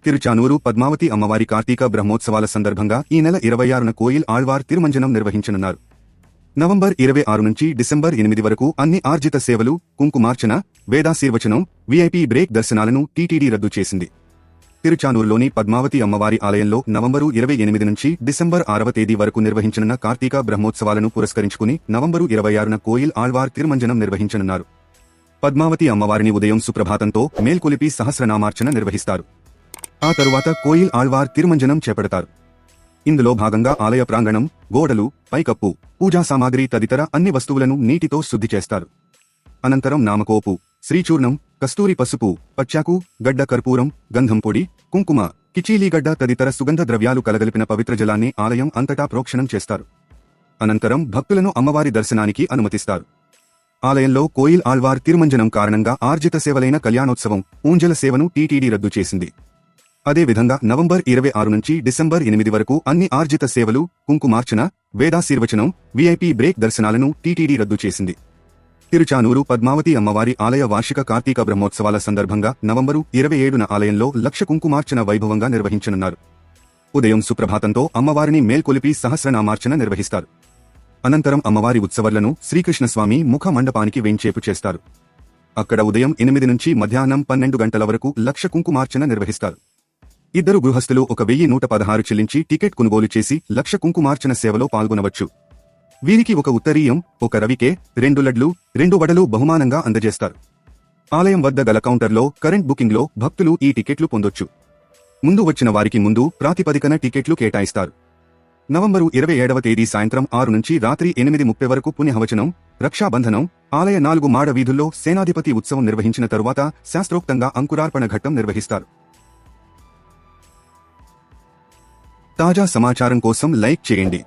తిరుచానూరు పద్మావతి అమ్మవారి కార్తీక బ్రహ్మోత్సవాల సందర్భంగా ఈ నెల 26న కోయిల్ ఆళ్వార్ తిరుమంజనం నిర్వహించనున్నారు. నవంబర్ 26 నుంచి డిసెంబర్ 8 వరకు అన్ని ఆర్జిత సేవలు, కుంకుమార్చన, వేదాశీర్వచనం, వీఐపీ బ్రేక్ దర్శనాలను టీటీడీ రద్దు చేసింది. తిరుచానూరులోని పద్మావతి అమ్మవారి ఆలయంలో నవంబరు 28 నుంచి డిసెంబర్ 6వ తేదీ వరకు నిర్వహించనున్న కార్తీక బ్రహ్మోత్సవాలను పురస్కరించుకుని నవంబరు 26న కోయిల్ ఆళ్వార్ తిరుమంజనం నిర్వహించనున్నారు. పద్మావతి అమ్మవారిని ఉదయం సుప్రభాతంతో మేల్కొలిపి సహస్రనామార్చన నిర్వహిస్తారు. ఆ తరువాత కోయిల్ ఆళ్వార్ తిరుమంజనం చేపడతారు. ఇందులో భాగంగా ఆలయ ప్రాంగణం, గోడలు, పైకప్పు, పూజా సామాగ్రి తదితర అన్ని వస్తువులను నీటితో శుద్ధి చేస్తారు. అనంతరం నామకోపు, శ్రీచూర్ణం, కస్తూరి పసుపు, పచ్చాకు, గడ్డ కర్పూరం, గంధం పొడి, కుంకుమ, కిచీలీగడ్డ తదితర సుగంధ ద్రవ్యాలు కలగలిపిన పవిత్ర జలాన్ని ఆలయం అంతటా ప్రోక్షణం చేస్తారు. అనంతరం భక్తులను అమ్మవారి దర్శనానికి అనుమతిస్తారు. ఆలయంలో కోయిల్ ఆళ్వార్ తిరుమంజనం కారణంగా ఆర్జిత సేవలైన కళ్యాణోత్సవం, ఊంజల సేవను టీటీడీ రద్దు చేసింది. అదేవిధంగా నవంబర్ 26 నుంచి డిసెంబర్ 8 వరకు అన్ని ఆర్జిత సేవలు, కుంకుమార్చన, వేదాశీర్వచనం, వీఐపీ బ్రేక్ దర్శనాలను టీటీడీ రద్దు చేసింది. తిరుచానూరు పద్మావతి అమ్మవారి ఆలయ వార్షిక కార్తీక బ్రహ్మోత్సవాల సందర్భంగా నవంబరు 27న ఆలయంలో లక్ష కుంకుమార్చన వైభవంగా నిర్వహించనున్నారు. ఉదయం సుప్రభాతంతో అమ్మవారిని మేల్కొలిపి సహస్రనామార్చన నిర్వహిస్తారు. అనంతరం అమ్మవారి ఉత్సవర్లను శ్రీకృష్ణస్వామి ముఖ మండపానికి వేంచేపు చేస్తారు. అక్కడ ఉదయం 8 నుంచి మధ్యాహ్నం 12 గంటల వరకు లక్ష కుంకుమార్చన నిర్వహిస్తారు. ఇద్దరు గృహస్థులు 1116 చెల్లించి టికెట్ కొనుగోలు చేసి లక్ష కుంకుమార్చన సేవలో పాల్గొనవచ్చు. వీరికి ఒక ఉత్తరీయం, ఒక రవికే, 2 లడ్లు, 2 వడలు బహుమానంగా అందజేస్తారు. ఆలయం వద్ద గల కౌంటర్లో కరెంట్ బుకింగ్లో భక్తులు ఈ టికెట్లు పొందొచ్చు. ముందు వచ్చిన వారికి ముందు ప్రాతిపదికన టికెట్లు కేటాయిస్తారు. నవంబరు 27వ తేదీ సాయంత్రం 6 నుంచి రాత్రి 8:30 వరకు పుణ్యహవచనం, రక్షాబంధనం, ఆలయ 4 మాడ వీధుల్లో సేనాధిపతి ఉత్సవం నిర్వహించిన తరువాత శాస్త్రోక్తంగా అంకురార్పణ ఘట్టం నిర్వహిస్తారు. తాజా సమాచారం కోసం లైక్ చేయండి,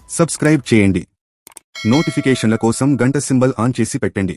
సబ్స్క్రైబ్ చేయండి, నోటిఫికేషన్ల కోసం గంట సింబల్ ఆన్ చేసి పెట్టండి.